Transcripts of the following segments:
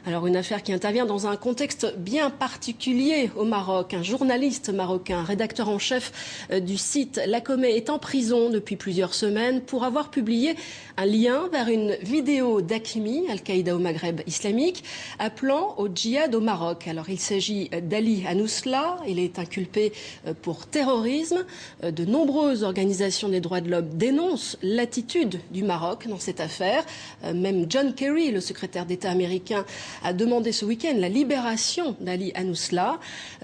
Alors une affaire qui intervient dans un contexte bien particulier au Maroc. Un journaliste marocain, rédacteur en chef du site Lacomé, est en prison depuis plusieurs semaines pour avoir publié un lien vers une vidéo d'Hakmi, Al-Qaïda au Maghreb islamique, appelant au djihad au Maroc. Alors il s'agit d'Ali Anousla, il est inculpé pour terrorisme. De nombreuses organisations des droits de l'homme dénoncent l'attitude du Maroc dans cette affaire. Même John Kerry, le secrétaire d'État américain, a demandé ce week-end la libération d'Ali Anousla.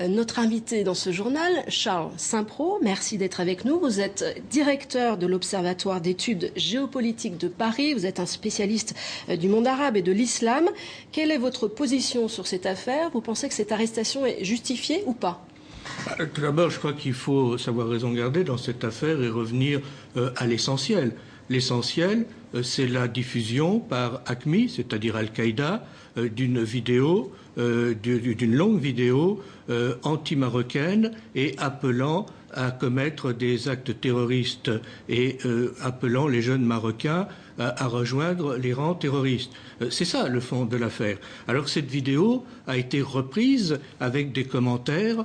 Notre invité dans ce journal, Charles Saint-Pro, merci d'être avec nous. Vous êtes directeur de l'Observatoire d'études géopolitiques de Paris. Vous êtes un spécialiste du monde arabe et de l'islam. Quelle est votre position sur cette affaire? Vous pensez que cette arrestation est justifiée ou pas? Tout d'abord, je crois qu'il faut savoir raison garder dans cette affaire et revenir à l'essentiel. L'essentiel, c'est la diffusion par Haqmi, c'est-à-dire Al-Qaïda, d'une vidéo, d'une longue vidéo anti-marocaine et appelant à commettre des actes terroristes et appelant les jeunes Marocains à rejoindre les rangs terroristes. C'est ça le fond de l'affaire. Alors cette vidéo a été reprise avec des commentaires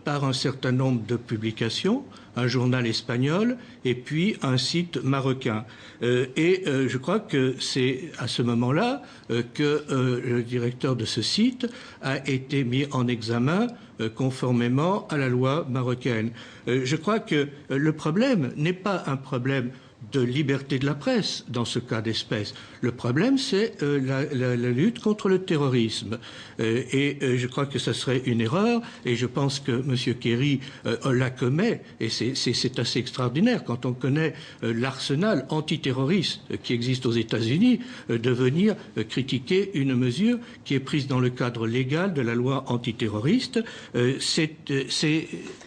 par un certain nombre de publications, un journal espagnol et puis un site marocain. Je crois que c'est à ce moment-là que le directeur de ce site a été mis en examen conformément à la loi marocaine. Je crois que le problème n'est pas un problème de liberté de la presse dans ce cas d'espèce. Le problème, c'est la lutte contre le terrorisme. Je crois que ça serait une erreur, et je pense que M. Kerry la commet, et c'est assez extraordinaire quand on connaît l'arsenal antiterroriste qui existe aux États-Unis, de venir critiquer une mesure qui est prise dans le cadre légal de la loi antiterroriste.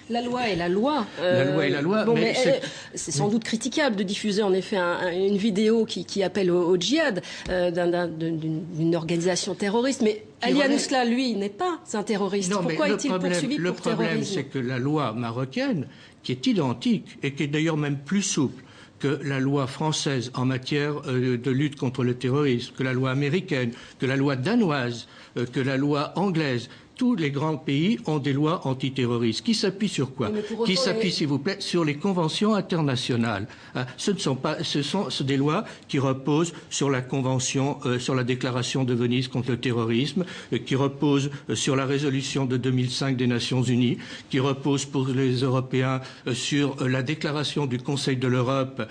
La loi est la loi. La loi est la loi. Bon, mais c'est sans doute critiquable de diffuser en effet une vidéo qui appelle au djihad d'une organisation terroriste. Mais Ali Anousla, lui, n'est pas un terroriste. Non, pourquoi est-il poursuivi pour terrorisme? Le problème, c'est que la loi marocaine, qui est identique et qui est d'ailleurs même plus souple que la loi française en matière de lutte contre le terrorisme, que la loi américaine, que la loi danoise, que la loi anglaise, tous les grands pays ont des lois antiterroristes. Qui s'appuient sur quoi? Qui s'appuient, s'il vous plaît, sur les conventions internationales. Ce sont des lois qui reposent sur la convention, sur la déclaration de Venise contre le terrorisme, qui reposent sur la résolution de 2005 des Nations Unies, qui reposent pour les Européens sur la déclaration du Conseil de l'Europe,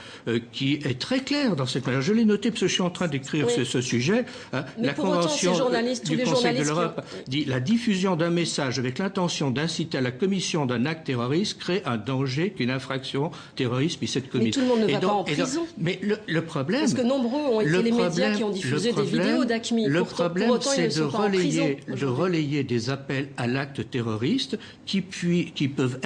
qui est très claire dans cette manière. Je l'ai noté parce que je suis en train d'écrire ce sujet. Mais la pour convention autant, du Conseil de l'Europe dit la diffusion d'un message avec l'intention d'inciter à la commission d'un acte terroriste crée un danger qu'une infraction terroriste puisse être commise. Mais tout le monde ne va pas en prison. Mais le problème... Parce que nombreux ont été les médias qui ont diffusé des vidéos d'Haqmi. Le problème, c'est de relayer des appels à l'acte terroriste qui peuvent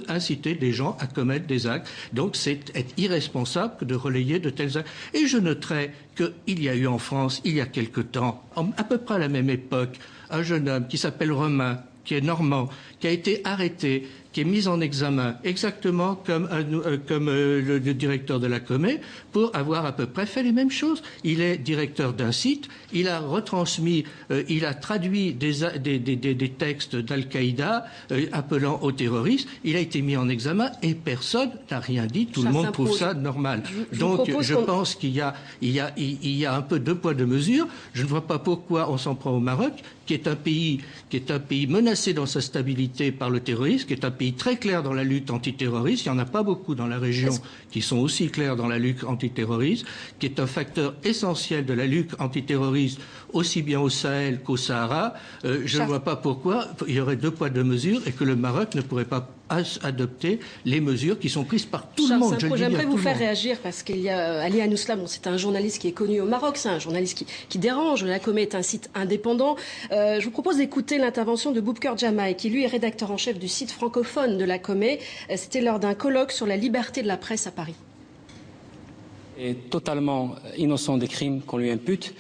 inciter des gens à commettre des actes. Donc c'est être irresponsable que de relayer de tels actes. Et je noterai qu'il y a eu en France, il y a quelque temps, à peu près à la même époque, un jeune homme qui s'appelle Romain, qui est normand, qui a été arrêté, qui est mis en examen, exactement comme le directeur de Lacomé, pour avoir à peu près fait les mêmes choses. Il est directeur d'un site, il a retransmis, il a traduit des textes d'Al-Qaïda appelant aux terroristes, il a été mis en examen et personne n'a rien dit, tout le monde trouve ça normal. Donc je pense qu'il y a un peu deux poids deux mesures. Je ne vois pas pourquoi on s'en prend au Maroc, qui est un pays menacé dans sa stabilité par le terrorisme, qui est un pays très clair dans la lutte antiterroriste. Il n'y en a pas beaucoup dans la région qui sont aussi clairs dans la lutte antiterroriste, qui est un facteur essentiel de la lutte antiterroriste aussi bien au Sahel qu'au Sahara. Je ne vois pas pourquoi il y aurait deux poids deux mesures et que le Maroc ne pourrait pas adopter les mesures qui sont prises par tout le monde. J'aimerais vous faire réagir parce qu'il y a Ali Anousla, c'est un journaliste qui est connu au Maroc, c'est un journaliste qui dérange. Lacomé est un site indépendant. Je vous propose d'écouter l'intervention de Boubker Jamaï, qui lui est rédacteur en chef du site francophone de Lacomé. C'était lors d'un colloque sur la liberté de la presse à Paris. Il est totalement innocent des crimes qu'on lui impute,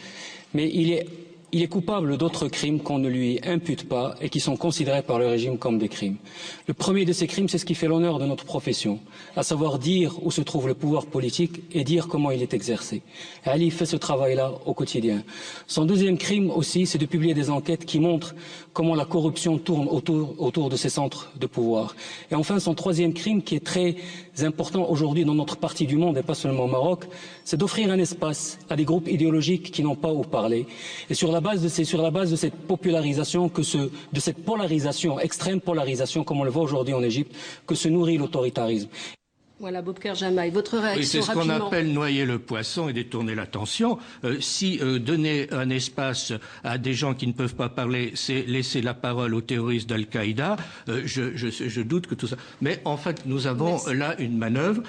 mais il est il est coupable d'autres crimes qu'on ne lui impute pas et qui sont considérés par le régime comme des crimes. Le premier de ces crimes, c'est ce qui fait l'honneur de notre profession, à savoir dire où se trouve le pouvoir politique et dire comment il est exercé. Ali fait ce travail-là au quotidien. Son deuxième crime aussi, c'est de publier des enquêtes qui montrent comment la corruption tourne autour de ces centres de pouvoir. Et enfin, son troisième crime, qui est très important aujourd'hui dans notre partie du monde et pas seulement au Maroc, c'est d'offrir un espace à des groupes idéologiques qui n'ont pas où parler. Et sur la base de cette popularisation, de cette polarisation, extrême polarisation, comme on le voit aujourd'hui en Égypte, que se nourrit l'autoritarisme. Voilà, Boubacar Jamaï, votre réaction rapidement. C'est ce qu'on appelle noyer le poisson et détourner l'attention. Si donner un espace à des gens qui ne peuvent pas parler, c'est laisser la parole aux terroristes d'Al-Qaïda, je doute que tout ça... Mais en fait, nous avons là une manœuvre.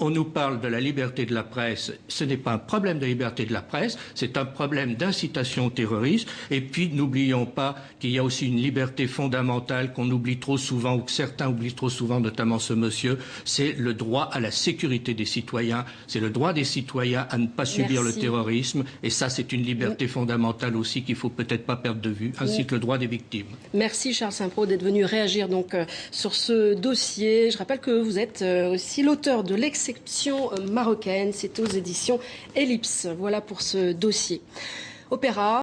On nous parle de la liberté de la presse. Ce n'est pas un problème de liberté de la presse, c'est un problème d'incitation au terrorisme. Et puis, n'oublions pas qu'il y a aussi une liberté fondamentale qu'on oublie trop souvent, ou que certains oublient trop souvent, notamment ce monsieur, c'est le droit à la sécurité des citoyens, c'est le droit des citoyens à ne pas subir le terrorisme, et ça c'est une liberté fondamentale aussi qu'il ne faut peut-être pas perdre de vue, ainsi que le droit des victimes. Merci Charles Saint-Preux d'être venu réagir donc sur ce dossier. Je rappelle que vous êtes aussi l'auteur de L'exception marocaine, c'est aux éditions Ellipse. Voilà pour ce dossier. Opéra.